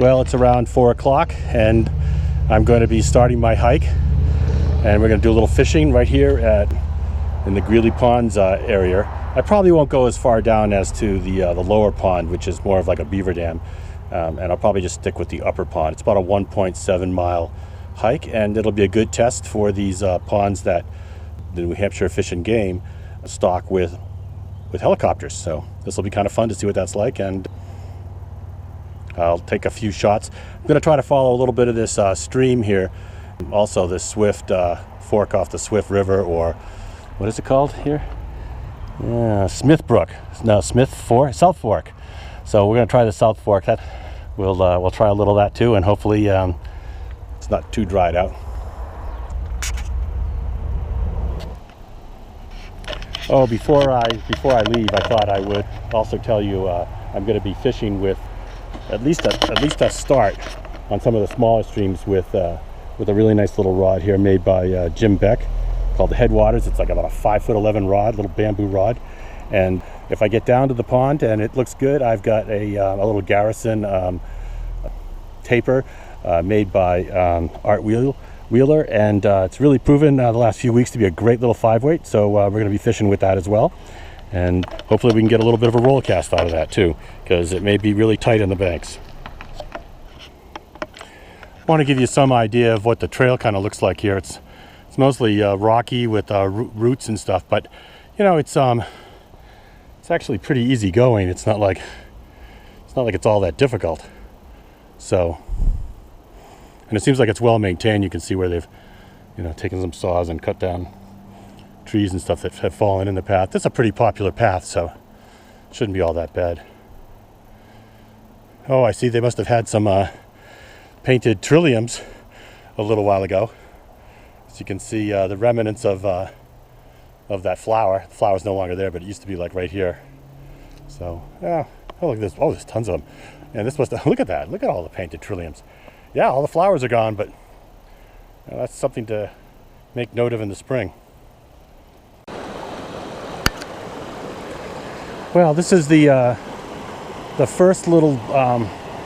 Well, it's around 4 o'clock and I'm going to be starting my hike, and we're going to do a little fishing right here in the Greeley Ponds area. I probably won't go as far down as to the lower pond, which is more of like a beaver dam, and I'll probably just stick with the upper pond. It's about a 1.7 mile hike, and it'll be a good test for these ponds that the New Hampshire Fish and Game stock with helicopters. So this will be kind of fun to see what that's like, and I'll take a few shots. I'm going to try to follow a little bit of this stream here, also this Swift fork off the Swift River, or what is it called here? Smith Brook. No, South Fork. So we're going to try the South Fork. We'll try a little of that too, and hopefully it's not too dried out. Oh, before I leave, I thought I would also tell you I'm going to be fishing with at least a start on some of the smaller streams with a really nice little rod here made by Jim Beck, called the Headwaters. It's like about a 5'11" rod, little bamboo rod. And if I get down to the pond and it looks good, I've got a little Garrison taper made by Art Wheeler, and it's really proven the last few weeks to be a great little 5-weight. So we're going to be fishing with that as well, and hopefully we can get a little bit of a roll cast out of that too, because it may be really tight in the banks. I want to give you some idea of what the trail kind of looks like here. It's mostly rocky with roots and stuff, but you know, it's actually pretty easy going. It's not like it's all that difficult. So, and it seems like it's well maintained. You can see where they've, taken some saws and cut down trees and stuff that have fallen in the path. This is a pretty popular path, so it shouldn't be all that bad. Oh, I see they must have had some painted trilliums a little while ago. As you can see, the remnants of that flower. The flower's no longer there, but it used to be like right here. So, yeah. Oh, look at this. Oh, there's tons of them. And this must have, look at that. Look at all the painted trilliums. Yeah, all the flowers are gone, but that's something to make note of in the spring. Well, this is the first little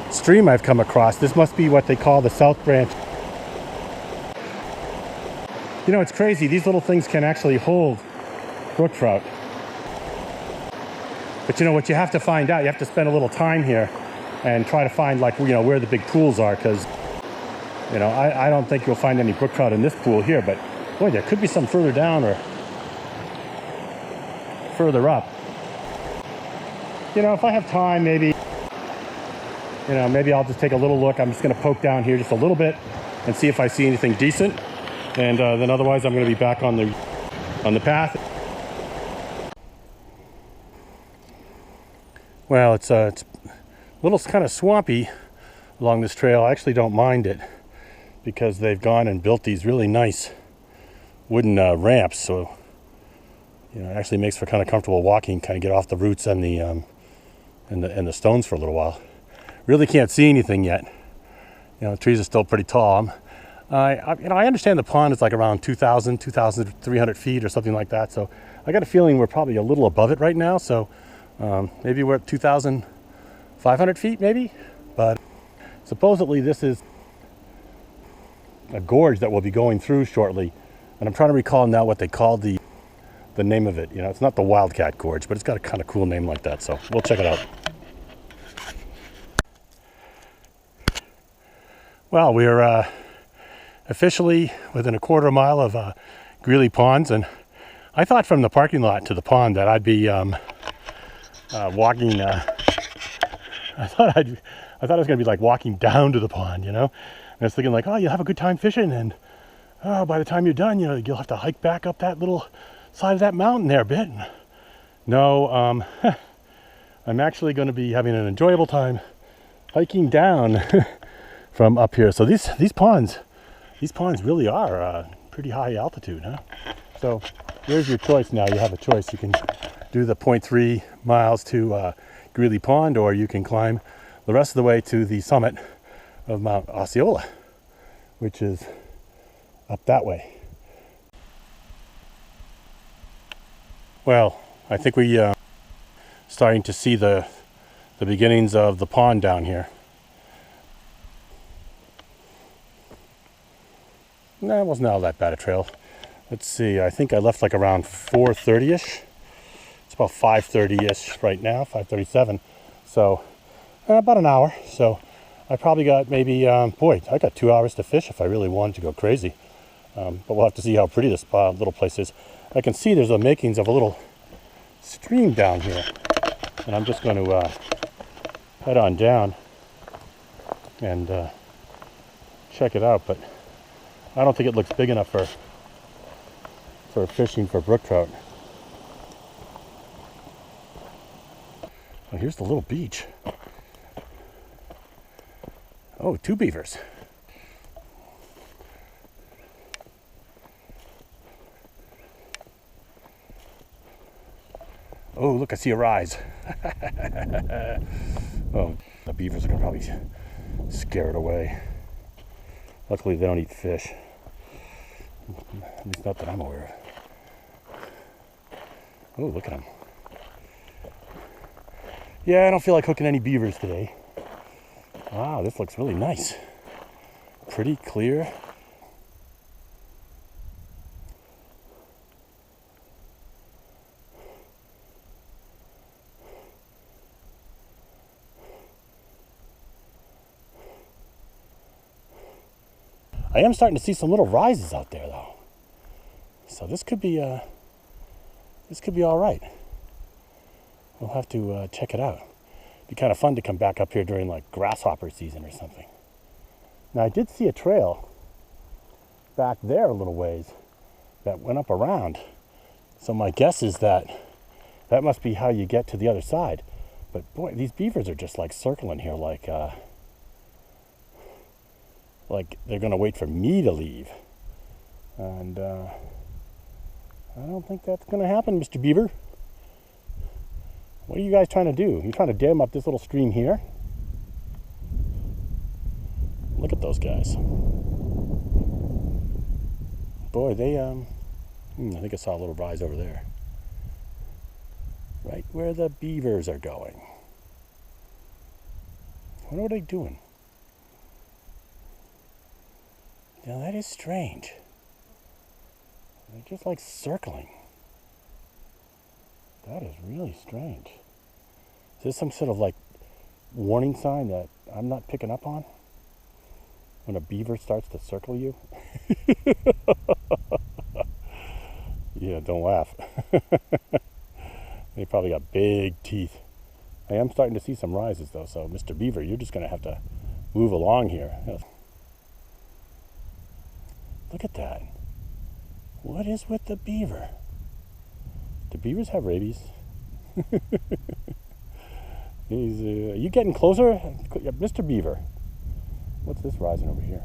stream I've come across. This must be what they call the South Branch. You know, it's crazy. These little things can actually hold brook trout. But you know what you have to find out? You have to spend a little time here and try to find, like, where the big pools are, because I don't think you'll find any brook trout in this pool here, but boy, there could be some further down or further up. If I have time, maybe I'll just take a little look. I'm just going to poke down here just a little bit and see if I see anything decent, and then otherwise I'm going to be back on the path. Well, it's a little kind of swampy along this trail. I actually don't mind it, because they've gone and built these really nice wooden ramps, so it actually makes for kind of comfortable walking. Kind of get off the roots and the stones for a little while. Really can't see anything yet. The trees are still pretty tall. I understand the pond is like around 2,300 feet or something like that. So I got a feeling we're probably a little above it right now. So maybe we're at 2,500 feet, maybe. But supposedly this is a gorge that we'll be going through shortly, and I'm trying to recall now what they call the name of it. It's not the Wildcat Gorge, but it's got a kind of cool name like that, so we'll check it out. Well, we're officially within a quarter mile of Greeley Ponds, and I thought from the parking lot to the pond that I'd be walking. I thought it was going to be like walking down to the pond, And I was thinking like, oh, you'll have a good time fishing, and by the time you're done, you'll have to hike back up that little side of that mountain there a bit. No, I'm actually going to be having an enjoyable time hiking down from up here. So these ponds really are pretty high altitude, huh? So there's your choice now. You have a choice. You can do the 0.3 miles to Greeley Pond, or you can climb the rest of the way to the summit of Mount Osceola, which is up that way. Well, I think we starting to see the beginnings of the pond down here. No, it wasn't all that bad a trail. Let's see, I think I left like around 4:30ish. It's about 5:30ish right now, 5:37. So about an hour. So I probably got maybe, boy, I got 2 hours to fish if I really wanted to go crazy. But we'll have to see how pretty this little place is. I can see there's the makings of a little stream down here. And I'm just going to head on down and check it out. But I don't think it looks big enough for fishing for brook trout. Oh, here's the little beach. Oh, 2 beavers. Oh, look, I see a rise. Oh, the beavers are gonna probably scare it away. Luckily, they don't eat fish. At least not that I'm aware of. Oh, look at them. Yeah, I don't feel like hooking any beavers today. Wow, this looks really nice. Pretty clear. I am starting to see some little rises out there, though. So this could be all right. We'll have to check it out. It'd be kind of fun to come back up here during like grasshopper season or something. Now I did see a trail back there a little ways that went up around. So my guess is that must be how you get to the other side. But boy, these beavers are just like circling here like they're gonna wait for me to leave. And I don't think that's gonna happen, Mr. Beaver. What are you guys trying to do? You trying to dam up this little stream here? Look at those guys. Boy, they I think I saw a little rise over there. Right where the beavers are going. I wonder what they're doing. Now that is strange. They're just like circling. That is really strange. Is this some sort of like warning sign that I'm not picking up on? When a beaver starts to circle you? Yeah, don't laugh. They probably got big teeth. I am starting to see some rises though, so Mr. Beaver, you're just gonna have to move along here. Look at that. What is with the beaver? Do beavers have rabies? Are you getting closer? Mr. Beaver. What's this rising over here?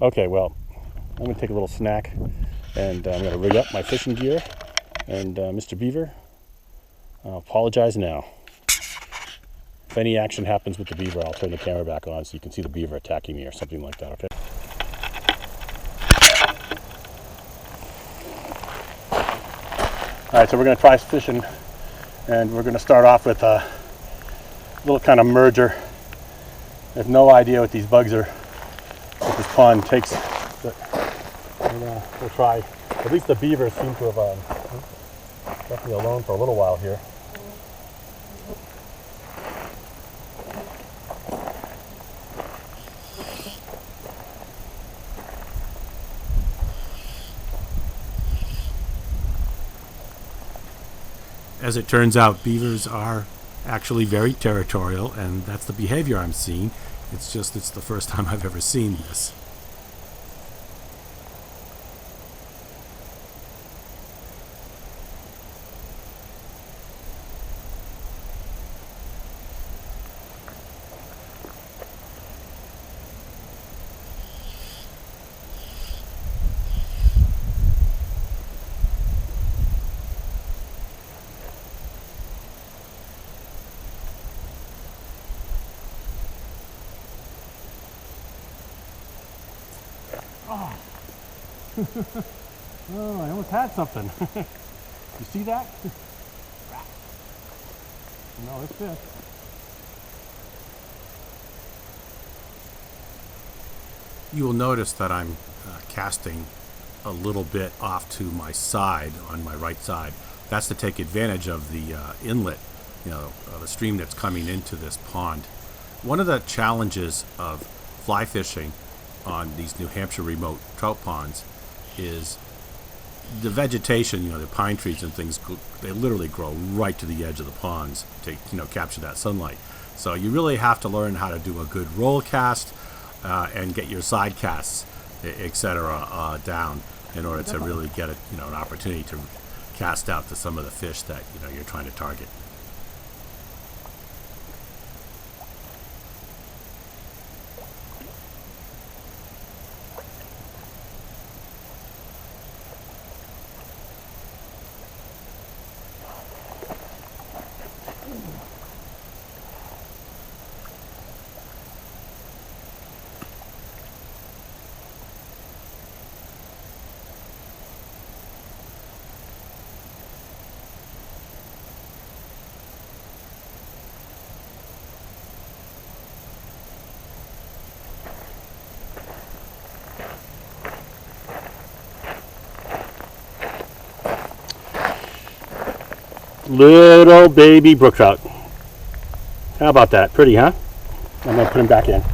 Okay, well, I'm going to take a little snack and I'm going to rig up my fishing gear. And Mr. Beaver, I'll apologize now. If any action happens with the beaver, I'll turn the camera back on so you can see the beaver attacking me or something like that, okay? All right, so we're going to try fishing, and we're going to start off with a little kind of merger. I have no idea what these bugs are, what this pond takes, but we'll try. At least the beavers seem to have left me alone for a little while here. As it turns out, beavers are actually very territorial, and that's the behavior I'm seeing. It's just, it's the first time I've ever seen this. Oh. Oh, I almost had something. You see that? No, it's this. You will notice that I'm casting a little bit off to my side, on my right side. That's to take advantage of the inlet, the stream that's coming into this pond. One of the challenges of fly fishing on these New Hampshire remote trout ponds is the vegetation. The pine trees and things, they literally grow right to the edge of the ponds to capture that sunlight. So you really have to learn how to do a good roll cast and get your side casts, etc., down in order to really get an opportunity to cast out to some of the fish that you're trying to target. Little baby brook trout. How about that? Pretty, huh? I'm going to put him back in.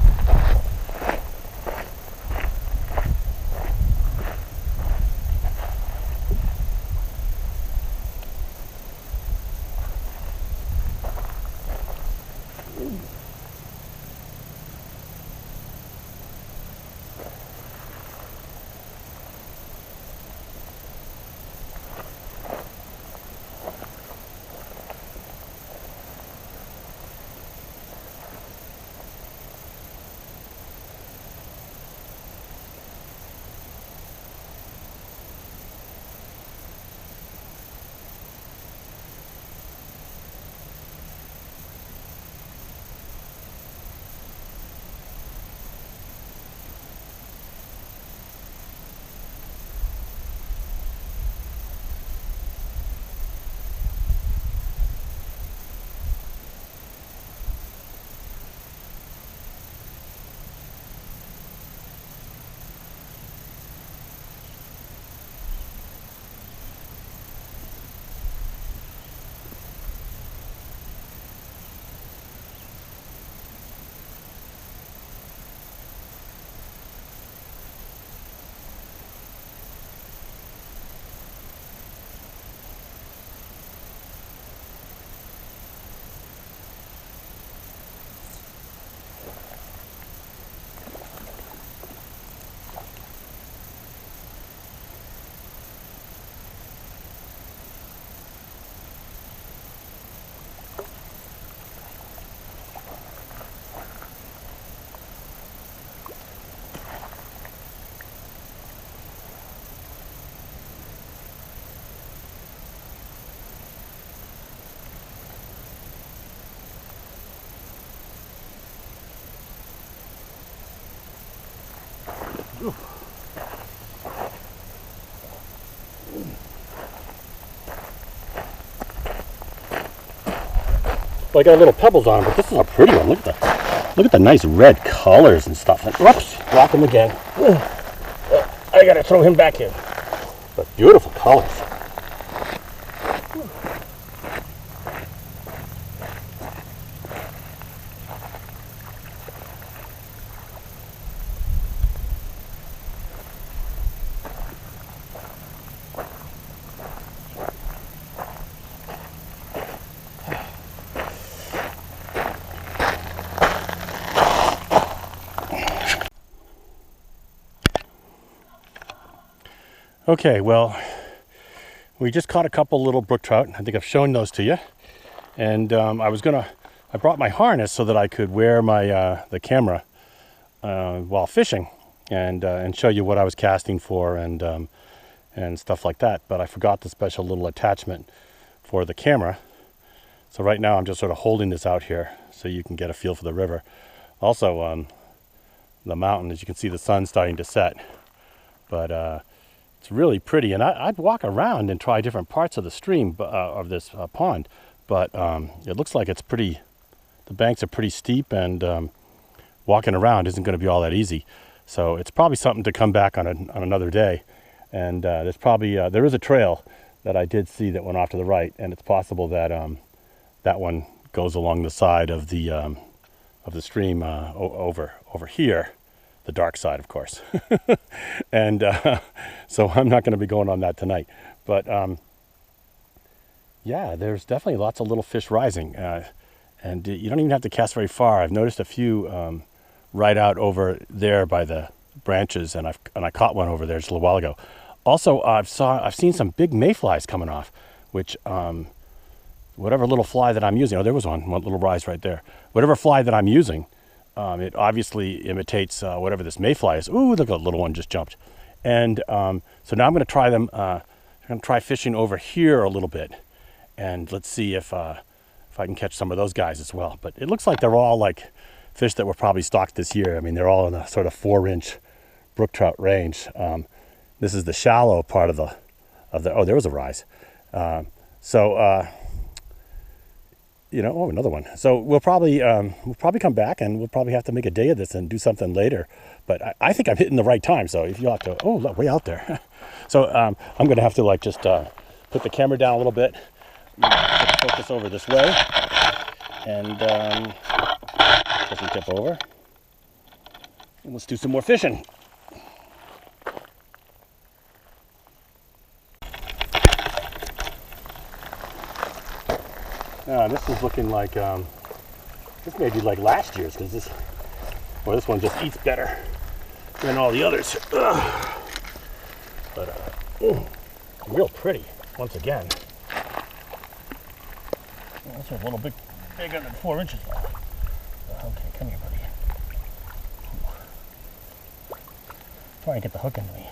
Well, I got little pebbles on them, but this is a pretty one. Look at the nice red colors and stuff. And, whoops, drop him again. I gotta throw him back in. But beautiful colors. Okay, well, we just caught a couple little brook trout. I think I've shown those to you. And I brought my harness so that I could wear my the camera while fishing and show you what I was casting for and stuff like that. But I forgot the special little attachment for the camera. So right now I'm just sort of holding this out here so you can get a feel for the river. Also, the mountain, as you can see, the sun's starting to set. But it's really pretty, and I'd walk around and try different parts of the stream of this pond, but it looks like it's pretty, the banks are pretty steep, and walking around isn't going to be all that easy. So it's probably something to come back on another day. And there's probably there is a trail that I did see that went off to the right, and it's possible that that one goes along the side of the stream over here, the dark side, of course. And so I'm not going to be going on that tonight. But yeah, there's definitely lots of little fish rising, and you don't even have to cast very far. I've noticed a few right out over there by the branches, and I caught one over there just a little while ago. Also, I've seen some big mayflies coming off, which whatever little fly that I'm using, oh, there was one little rise right there. Whatever fly that I'm using, it obviously imitates whatever this mayfly is. Ooh, look, a little one just jumped. And so now I'm going to try them. I'm going to try fishing over here a little bit, and let's see if I can catch some of those guys as well. But it looks like they're all like fish that were probably stocked this year. I mean, they're all in a sort of 4-inch brook trout range. This is the shallow part of the oh, there was a rise. You know, oh, another one. So we'll probably come back, and we'll probably have to make a day of this and do something later. But I think I'm hitting the right time. So if you have to, oh, look, way out there. So I'm going to have to like just put the camera down a little bit, focus over this way, and doesn't tip over. And let's do some more fishing. This is looking like, this may be like last year's, because this one just eats better than all the others. Ugh. But real pretty, once again. This is a little bit bigger than 4 inches though. Okay, come here, buddy. Try and get the hook into me.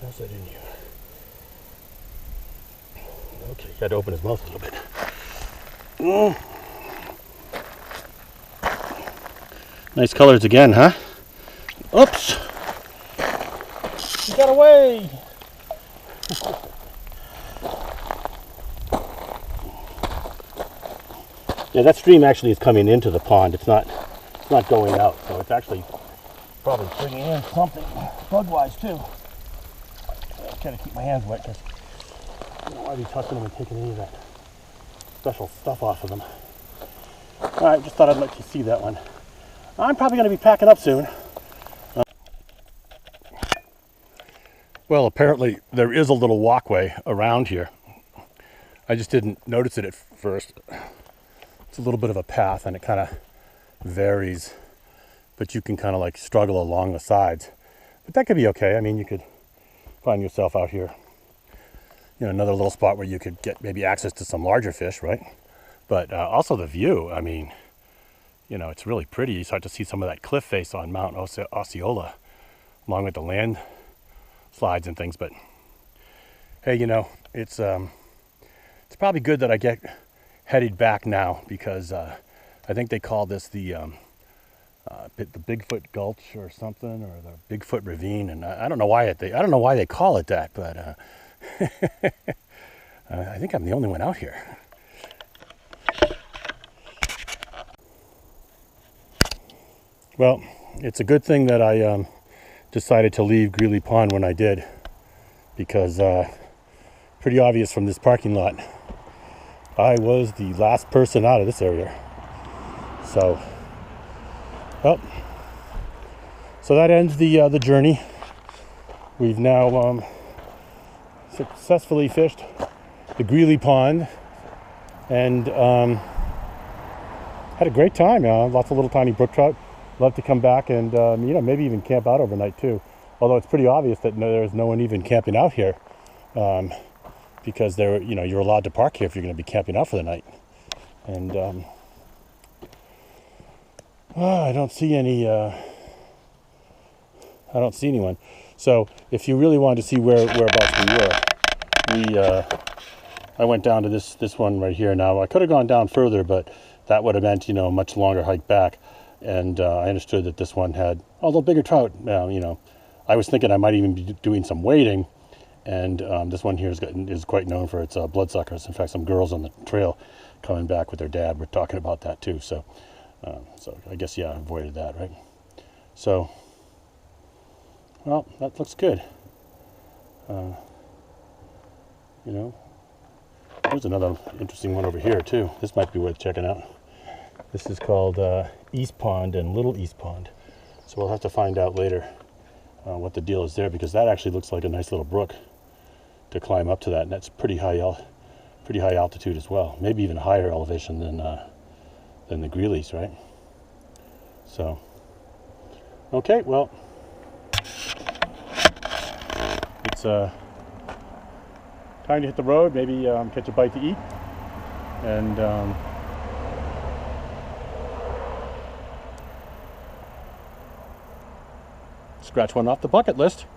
How's that in you? Okay, you had to open his mouth a little bit. Nice colors again, huh? Oops! He got away! Yeah, that stream actually is coming into the pond. It's not going out, so it's actually probably bringing in something bug-wise too. I gotta keep my hands wet because I don't want to be touching them and taking any of that special stuff off of them. Alright, just thought I'd let you see that one. I'm probably going to be packing up soon. Well, apparently there is a little walkway around here. I just didn't notice it at first. It's a little bit of a path, and it kind of varies, but you can kind of like struggle along the sides. But that could be okay. I mean, you could find yourself out here, you know, another little spot where you could get maybe access to some larger fish, right? But also the view, I mean, you know, it's really pretty. You start to see some of that cliff face on Mount Osceola, along with the land slides and things. But hey, you know, it's probably good that I get headed back now, because I think they call this the Bigfoot Gulch or something, or the Bigfoot Ravine, and I don't know why they call it that, but I think I'm the only one out here. Well, it's a good thing that I decided to leave Greeley Pond when I did, because pretty obvious from this parking lot, I was the last person out of this area. So, well, so that ends the journey. We've now successfully fished the Greeley Pond, and had a great time. Lots of little tiny brook trout. Love to come back and you know, maybe even camp out overnight too. Although it's pretty obvious that there's no one even camping out here, because you know, you're allowed to park here if you're going to be camping out for the night. And I don't see anyone. So if you really wanted to see whereabouts we were, I went down to this one right here. Now I could have gone down further, but that would have meant, you know, a much longer hike back. And I understood that this one had a little bigger trout, you know, I was thinking I might even be doing some wading, and this one here is quite known for its bloodsuckers. In fact, some girls on the trail coming back with their dad were talking about that too. So, so I guess, yeah, I avoided that, right? So, well, that looks good. You know, there's another interesting one over here too. This might be worth checking out. This is called East Pond and Little East Pond. So we'll have to find out later what the deal is there, because that actually looks like a nice little brook to climb up to that, and that's pretty high altitude as well. Maybe even higher elevation than the Greeleys, right? So, okay, well, it's time to hit the road. Maybe catch a bite to eat, and scratch one off the bucket list.